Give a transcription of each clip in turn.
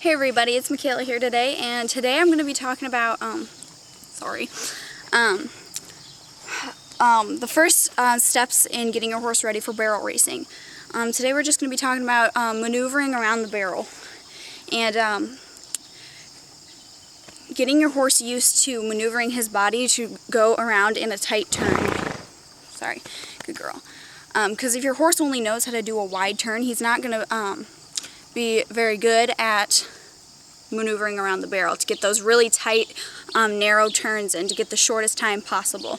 Hey everybody, it's Michaela here today, and today I'm going to be talking about, the first steps in getting your horse ready for barrel racing. Today we're just going to be talking about maneuvering around the barrel, and getting your horse used to maneuvering his body to go around in a tight turn. Sorry, good girl. Because if your horse only knows how to do a wide turn, he's not going to be very good at maneuvering around the barrel to get those really tight, narrow turns in to get the shortest time possible.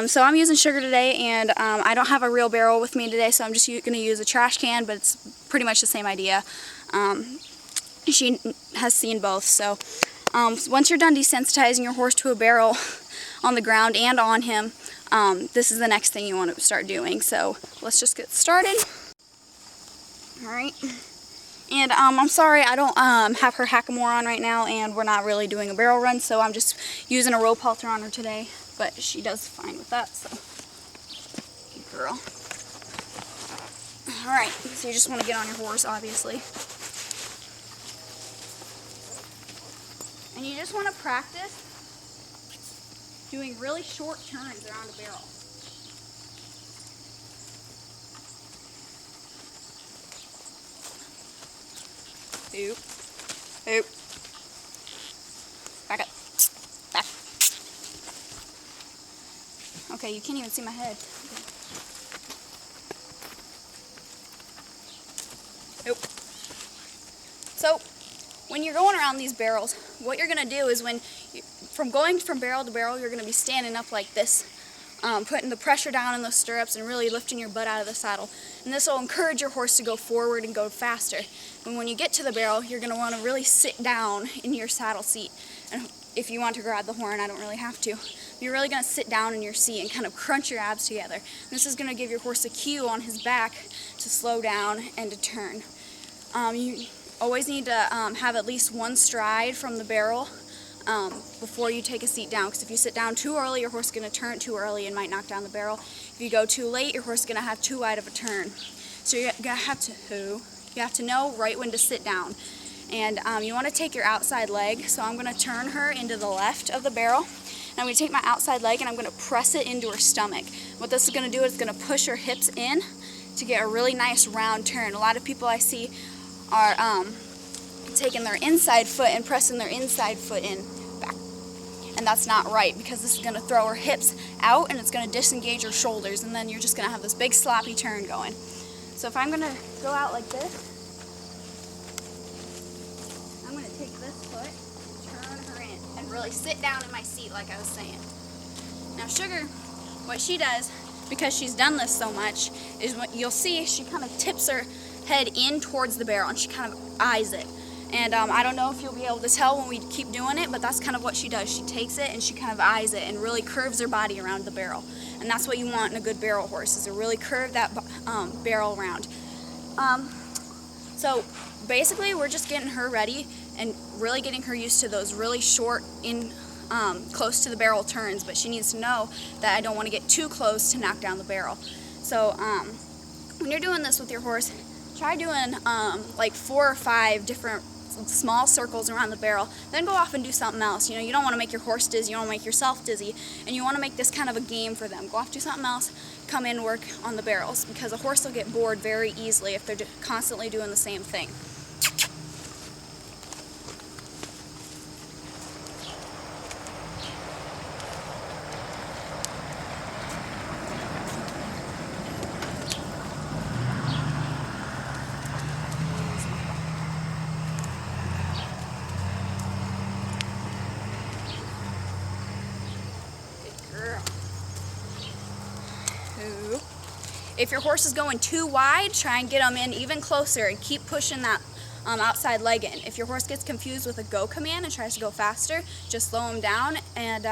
So I'm using Sugar today, and I don't have a real barrel with me today, so I'm just going to use a trash can, but it's pretty much the same idea. She has seen both, so once you're done desensitizing your horse to a barrel on the ground and on him, this is the next thing you want to start doing. So let's just get started. Alright. And I'm sorry I don't have her hackamore on right now, and we're not really doing a barrel run, so I'm just using a rope halter on her today, but she does fine with that, so good girl. Alright, so you just want to get on your horse, obviously. And you just want to practice doing really short turns around a barrel. Oop. Oop. Back up. Back. Okay, you can't even see my head. Oop. So, when you're going around these barrels, what you're going to do is from going from barrel to barrel, you're going to be standing up like this, putting the pressure down in those stirrups and really lifting your butt out of the saddle. And this will encourage your horse to go forward and go faster. And when you get to the barrel, you're going to want to really sit down in your saddle seat. And if you want to grab the horn, I don't really have to. You're really going to sit down in your seat and kind of crunch your abs together. And this is going to give your horse a cue on his back to slow down and to turn. You always need to have at least one stride from the barrel before you take a seat down, because if you sit down too early, your horse is going to turn too early and might knock down the barrel. If you go too late, your horse is going to have too wide of a turn. So you have to know right when to sit down. And you want to take your outside leg. So I'm going to turn her into the left of the barrel. And I'm going to take my outside leg and I'm going to press it into her stomach. What this is going to do is it's going to push her hips in to get a really nice round turn. A lot of people I see are taking their inside foot and pressing their inside foot in back. And that's not right, because this is going to throw her hips out and it's going to disengage her shoulders, and then you're just going to have this big sloppy turn going. So if I'm going to go out like this, I'm going to take this foot, turn her in, and really sit down in my seat like I was saying. Now Sugar, what she does, because she's done this so much, is what you'll see, she kind of tips her head in towards the barrel and she kind of eyes it. And I don't know if you'll be able to tell when we keep doing it, but that's kind of what she does. She takes it and she kind of eyes it and really curves her body around the barrel. And that's what you want in a good barrel horse, is to really curve that barrel around. So basically we're just getting her ready and really getting her used to those really short close to the barrel turns, but she needs to know that I don't want to get too close to knock down the barrel. So when you're doing this with your horse, try doing like 4 or 5 different small circles around the barrel, then go off and do something else. You know, you don't want to make your horse dizzy, you don't want to make yourself dizzy, and you want to make this kind of a game for them. Go off, do something else, come in, work on the barrels, because a horse will get bored very easily if they're constantly doing the same thing. If your horse is going too wide, try and get them in even closer and keep pushing that outside leg in. If your horse gets confused with a go command and tries to go faster, just slow him down and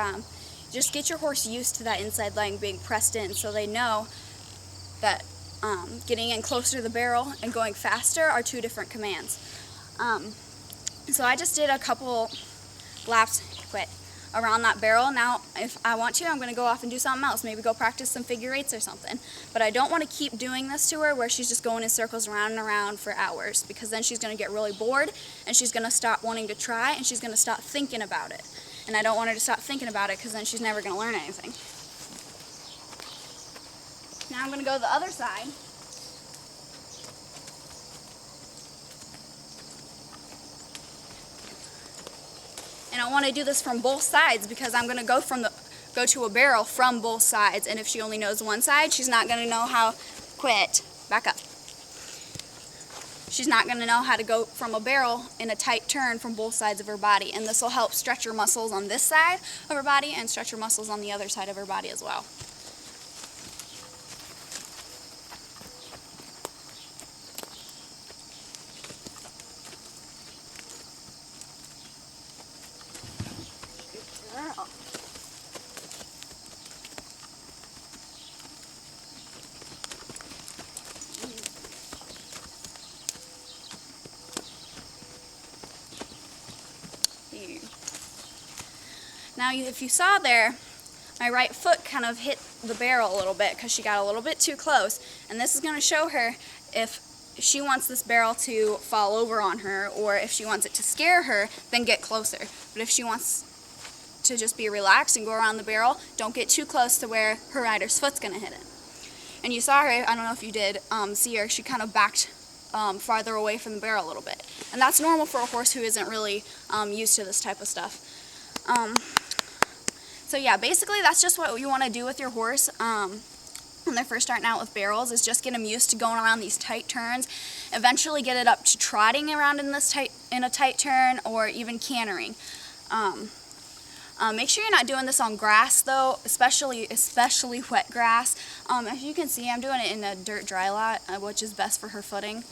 just get your horse used to that inside leg being pressed in, so they know that getting in closer to the barrel and going faster are 2 different commands. So I just did a couple laps, around that barrel. Now, if I want to, I'm going to go off and do something else, maybe go practice some figure eights or something. But I don't want to keep doing this to her where she's just going in circles around and around for hours, because then she's going to get really bored and she's going to stop wanting to try and she's going to stop thinking about it. And I don't want her to stop thinking about it, because then she's never going to learn anything. Now I'm going to go to the other side. And I want to do this from both sides, because I'm going to go to a barrel from both sides. And if she only knows one side, she's not going to know how, back up. She's not going to know how to go from a barrel in a tight turn from both sides of her body. And this will help stretch her muscles on this side of her body and stretch her muscles on the other side of her body as well. Good girl. Now, if you saw there, my right foot kind of hit the barrel a little bit because she got a little bit too close. And this is going to show her if she wants this barrel to fall over on her, or if she wants it to scare her, then get closer. But if she wants to just be relaxed and go around the barrel, don't get too close to where her rider's foot's going to hit it. And you saw her, I don't know if you did see her, she kind of backed farther away from the barrel a little bit. And that's normal for a horse who isn't really used to this type of stuff. So yeah, basically that's just what you want to do with your horse when they're first starting out with barrels, is just get them used to going around these tight turns. Eventually get it up to trotting around in a tight turn, or even cantering. Make sure you're not doing this on grass though, especially wet grass. As you can see, I'm doing it in a dirt dry lot, which is best for her footing.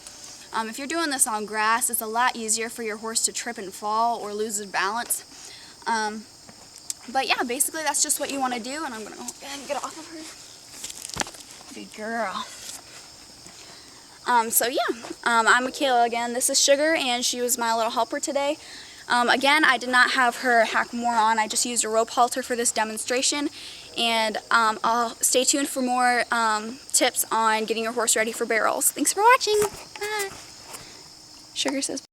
If you're doing this on grass, it's a lot easier for your horse to trip and fall or lose his balance. But yeah, basically that's just what you want to do, and I'm going to go ahead and get off of her. Good girl. So yeah, I'm Michaela again. This is Sugar, and she was my little helper today. Again, I did not have her hack more on. I just used a rope halter for this demonstration, and I'll stay tuned for more tips on getting your horse ready for barrels. Thanks for watching. Bye. Sugar says